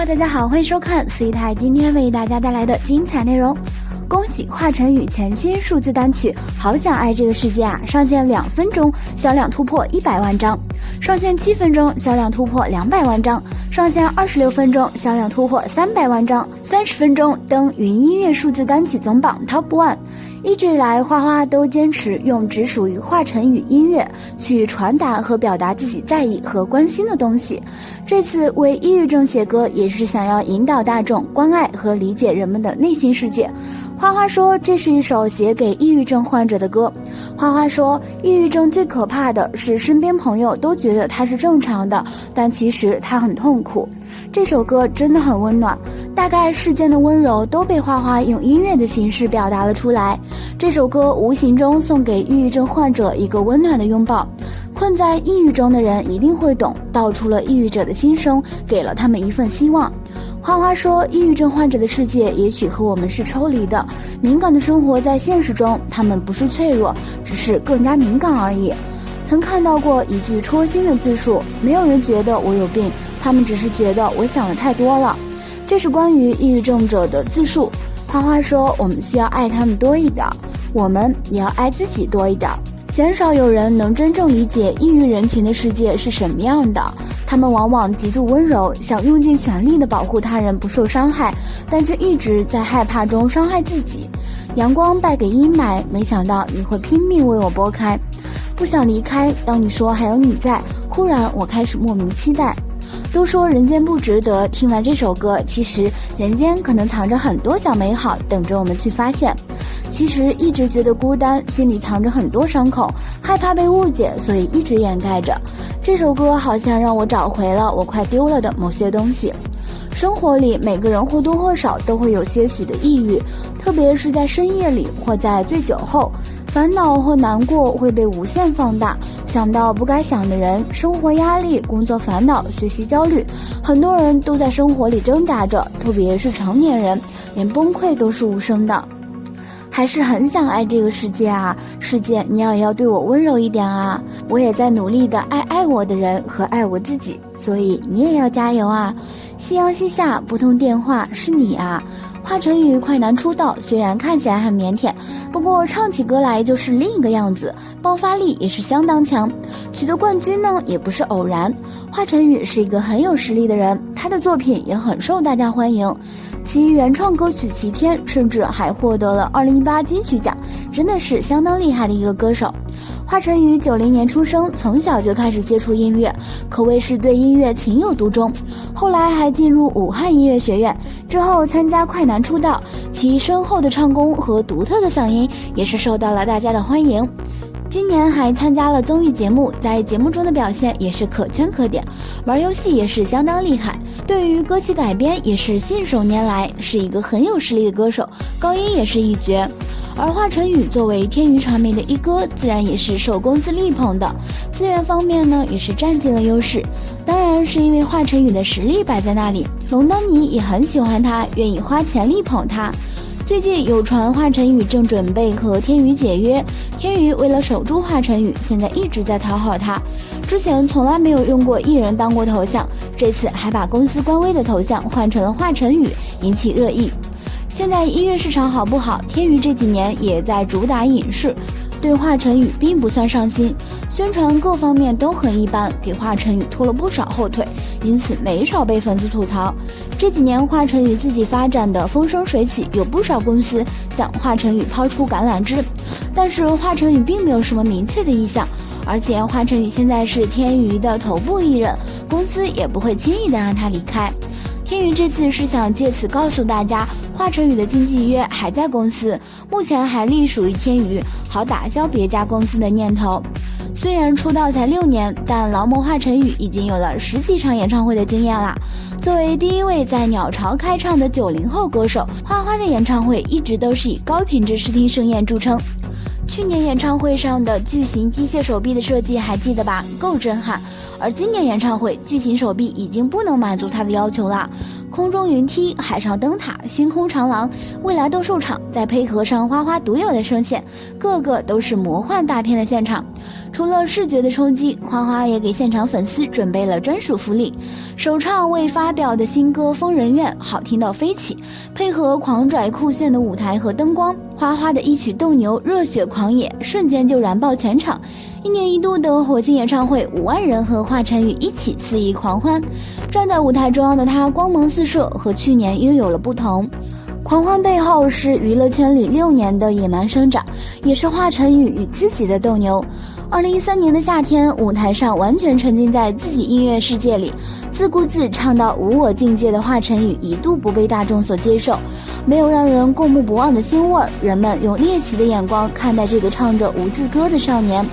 大家好，欢迎收看C台今天为大家带来的精彩内容。恭喜华晨宇全新数字单曲《好想爱这个世界》上线2分钟销量突破100万张，上线7分钟销量突破200万张，上线26分钟销量突破300万张，30分钟登云音乐数字单曲总榜 Top 1。一直以来，花花都坚持用只属于华晨宇音乐去传达和表达自己在意和关心的东西。这次为抑郁症写歌，也是想要引导大众关爱和理解人们的内心世界。花花说，这是一首写给抑郁症患者的歌。花花说，抑郁症最可怕的是身边朋友都觉得他是正常的，但其实他很痛苦。这首歌真的很温暖，大概世间的温柔都被花花用音乐的形式表达了出来。这首歌无形中送给抑郁症患者一个温暖的拥抱，困在抑郁中的人一定会懂，道出了抑郁者的心声，给了他们一份希望。花花说，抑郁症患者的世界也许和我们是抽离的，敏感的生活在现实中，他们不是脆弱，只是更加敏感而已。曾看到过一句戳心的自述，没有人觉得我有病，他们只是觉得我想的太多了。这是关于抑郁症者的自述。花花说，我们需要爱他们多一点，我们也要爱自己多一点。鲜少有人能真正理解抑郁人群的世界是什么样的，他们往往极度温柔，想用尽全力地保护他人不受伤害，但却一直在害怕中伤害自己。阳光带给阴霾，没想到你会拼命为我拨开，不想离开，当你说还有你在，忽然我开始莫名期待。都说人间不值得，听完这首歌，其实人间可能藏着很多小美好，等着我们去发现。其实一直觉得孤单，心里藏着很多伤口，害怕被误解，所以一直掩盖着。这首歌好像让我找回了我快丢了的某些东西。生活里每个人或多或少都会有些许的抑郁，特别是在深夜里或在醉酒后，烦恼或难过会被无限放大，想到不该想的人，生活压力、工作烦恼、学习焦虑，很多人都在生活里挣扎着，特别是成年人，连崩溃都是无声的。还是很想爱这个世界啊，世界你也要对我温柔一点啊，我也在努力的爱我的人和爱我自己，所以你也要加油啊。夕阳西下，拨通电话是你啊。华晨宇快男出道，虽然看起来很腼腆，不过唱起歌来就是另一个样子，爆发力也是相当强。取得冠军呢，也不是偶然。华晨宇是一个很有实力的人，他的作品也很受大家欢迎。其原创歌曲《齐天》甚至还获得了2018金曲奖，真的是相当厉害的一个歌手。华晨宇90年出生，从小就开始接触音乐，可谓是对音乐情有独钟。后来还进入武汉音乐学院，之后参加快男出道，其深厚的唱功和独特的嗓音也是受到了大家的欢迎。今年还参加了综艺节目，在节目中的表现也是可圈可点，玩游戏也是相当厉害，对于歌曲改编也是信手拈来，是一个很有实力的歌手，高音也是一绝。而华晨宇作为天娱传媒的一哥，自然也是受公司力捧的，资源方面呢也是占尽了优势。当然是因为华晨宇的实力摆在那里，龙丹妮也很喜欢他，愿意花钱力捧他。最近有传华晨宇正准备和天娱解约，天娱为了守住华晨宇，现在一直在讨好他。之前从来没有用过艺人当过头像，这次还把公司官微的头像换成了华晨宇，引起热议。现在音乐市场好不好，天娱这几年也在主打影视，对华晨宇并不算上心，宣传各方面都很一般，给华晨宇拖了不少后腿，因此没少被粉丝吐槽。这几年华晨宇自己发展的风生水起，有不少公司向华晨宇抛出橄榄枝，但是华晨宇并没有什么明确的意向，而且华晨宇现在是天娱的头部艺人，公司也不会轻易的让他离开。天娱这次是想借此告诉大家，华晨宇的经纪约还在公司，目前还隶属于天娱，好打消别家公司的念头。虽然出道才6年，但劳模华晨宇已经有了10几场演唱会的经验啦。作为第一位在鸟巢开唱的90后歌手，花花的演唱会一直都是以高品质视听盛宴著称。去年演唱会上的巨型机械手臂的设计还记得吧？够震撼。而今年演唱会巨型手臂已经不能满足他的要求了，空中云梯、海上灯塔、星空长廊、未来斗兽场，再配合上花花独有的声线，个个都是魔幻大片的现场。除了视觉的冲击，花花也给现场粉丝准备了专属福利，首唱未发表的新歌《疯人院》好听到飞起，配合狂拽酷炫的舞台和灯光，花花的一曲斗牛热血狂野，瞬间就燃爆全场。一年一度的火星演唱会，5万人和华晨宇一起肆意狂欢，站在舞台中央的他光芒四射，和去年又有了不同。狂欢背后是娱乐圈里6年的野蛮生长，也是华晨宇与自己的斗牛。2013年的夏天，舞台上完全沉浸在自己音乐世界里，自顾自唱到无我境界的华晨宇一度不被大众所接受，没有让人过目不忘的腥味儿，人们用猎奇的眼光看待这个唱着无字歌的少年。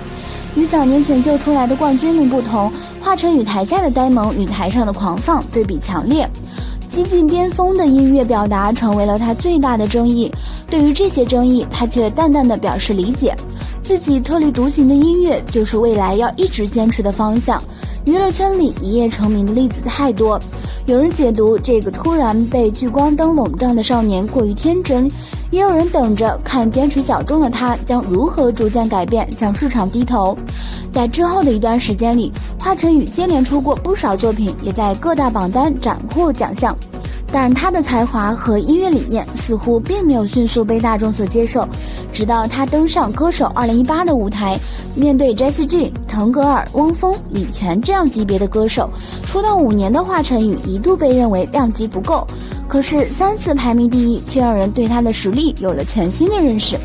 与早年选秀出来的冠军们不同，华晨宇台下的呆萌与台上的狂放对比强烈，激进巅峰的音乐表达成为了他最大的争议。对于这些争议，他却淡淡地表示理解，自己特立独行的音乐就是未来要一直坚持的方向。娱乐圈里一夜成名的例子太多，有人解读这个突然被聚光灯笼罩的少年过于天真，也有人等着看坚持小众的他将如何逐渐改变，向市场低头。在之后的一段时间里，华晨宇接连出过不少作品，也在各大榜单斩获奖项，但他的才华和音乐理念似乎并没有迅速被大众所接受，直到他登上歌手2018的舞台，面对 Jessie J、腾格尔、汪峰、李泉这样级别的歌手，出道5年的华晨宇一度被认为量级不够，可是3次排名第一，却让人对他的实力有了全新的认识。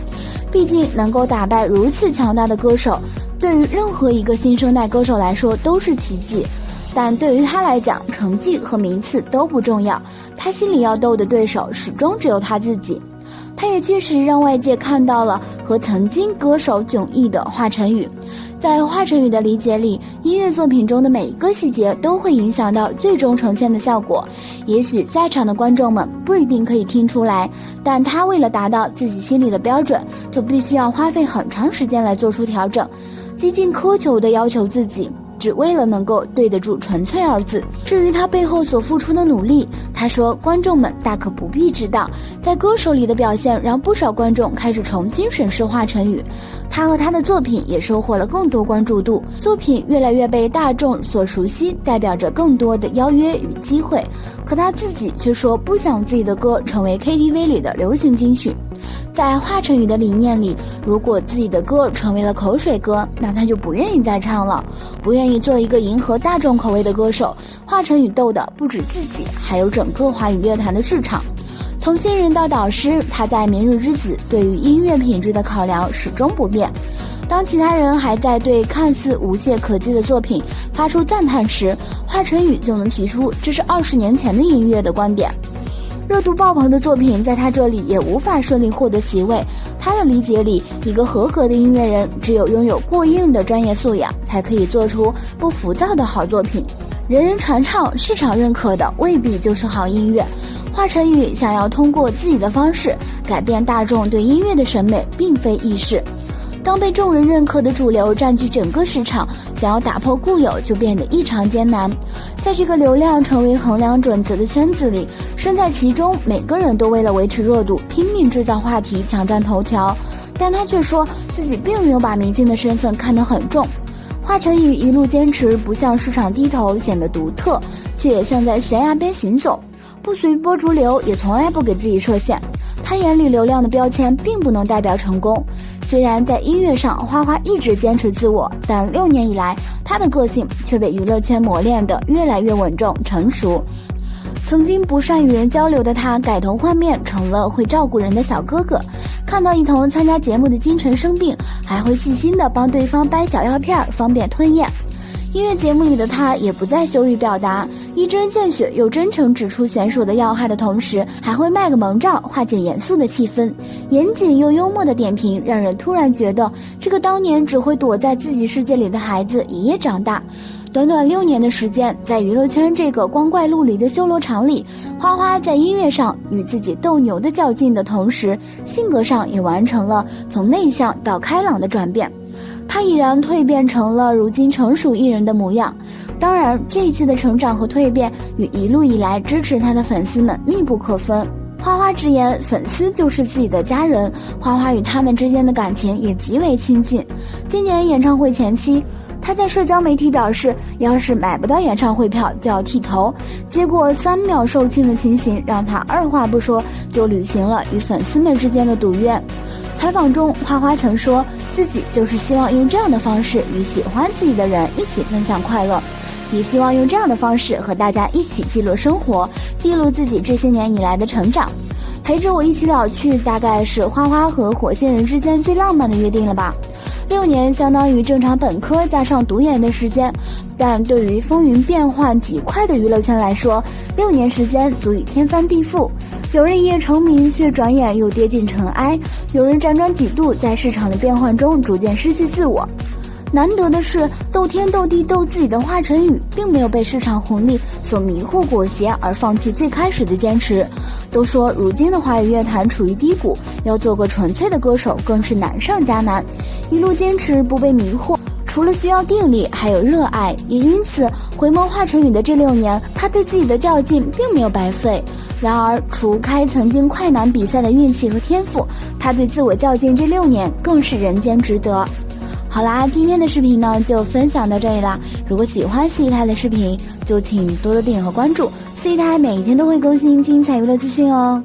毕竟能够打败如此强大的歌手，对于任何一个新生代歌手来说都是奇迹，但对于他来讲，成绩和名次都不重要，他心里要斗的对手始终只有他自己。他也确实让外界看到了和曾经歌手迥异的华晨宇。在华晨宇的理解里，音乐作品中的每一个细节都会影响到最终呈现的效果，也许在场的观众们不一定可以听出来，但他为了达到自己心里的标准，就必须要花费很长时间来做出调整，极尽苛求地要求自己，只为了能够对得住纯粹二字。至于他背后所付出的努力，他说观众们大可不必知道。在歌手里的表现让不少观众开始重新审视华晨宇，他和他的作品也收获了更多关注度，作品越来越被大众所熟悉，代表着更多的邀约与机会。可他自己却说不想自己的歌成为 KTV 里的流行金曲。在华晨宇的理念里，如果自己的歌成为了口水歌，那他就不愿意再唱了，不愿意做一个迎合大众口味的歌手。华晨宇斗的不止自己，还有整个华语乐坛的市场。从新人到导师，他在明日之子对于音乐品质的考量始终不变。当其他人还在对看似无懈可击的作品发出赞叹时，华晨宇就能提出这是20年前的音乐的观点。热度爆棚的作品在他这里也无法顺利获得席位。他的理解里，一个合格的音乐人只有拥有过硬的专业素养，才可以做出不浮躁的好作品。人人传唱，市场认可的未必就是好音乐。华晨宇想要通过自己的方式改变大众对音乐的审美，并非易事。当被众人认可的主流占据整个市场，想要打破固有就变得异常艰难。在这个流量成为衡量准则的圈子里，身在其中，每个人都为了维持热度拼命制造话题，抢占头条，但他却说自己并没有把明星的身份看得很重。华晨宇一路坚持不向市场低头，显得独特，却也像在悬崖边行走，不随波逐流，也从来不给自己设限。他眼里流量的标签并不能代表成功。虽然在音乐上花花一直坚持自我，但6年以来，他的个性却被娱乐圈磨练得越来越稳重成熟。曾经不善与人交流的他，改头换面成了会照顾人的小哥哥。看到一同参加节目的金晨生病，还会细心地帮对方掰小药片，方便吞咽。音乐节目里的他也不再羞于表达，一针见血又真诚指出选手的要害的同时，还会卖个萌照，化解严肃的气氛。严谨又幽默的点评，让人突然觉得这个当年只会躲在自己世界里的孩子一夜长大。短短6年的时间，在娱乐圈这个光怪陆离的修罗场里，花花在音乐上与自己斗牛的较劲的同时，性格上也完成了从内向到开朗的转变。他已然蜕变成了如今成熟艺人的模样。当然，这一次的成长和蜕变与一路以来支持她的粉丝们密不可分。花花直言，粉丝就是自己的家人，花花与他们之间的感情也极为亲近。今年演唱会前期，他在社交媒体表示，要是买不到演唱会票就要剃头，结果3秒售罄的情形让他二话不说就履行了与粉丝们之间的赌约。采访中，花花曾说自己就是希望用这样的方式与喜欢自己的人一起分享快乐，也希望用这样的方式和大家一起记录生活，记录自己这些年以来的成长。陪着我一起老去，大概是花花和火星人之间最浪漫的约定了吧。6年相当于正常本科加上读研的时间，但对于风云变幻极快的娱乐圈来说，6年时间足以天翻地覆。有人一夜成名，却转眼又跌进尘埃；有人辗转几度，在市场的变换中逐渐失去自我。难得的是，斗天斗地斗自己的华晨宇并没有被市场红利所迷惑裹挟而放弃最开始的坚持。都说如今的华语乐坛处于低谷，要做个纯粹的歌手更是难上加难。一路坚持不被迷惑，除了需要定力，还有热爱。也因此，回眸华晨宇的这6年，他对自己的较劲并没有白费。然而，除开曾经快男比赛的运气和天赋，他对自我较劲这6年更是人间值得。好啦，今天的视频呢就分享到这里啦。如果喜欢四姨台的视频，就请多多订阅和关注。四姨台每一天都会更新精彩娱乐资讯哦。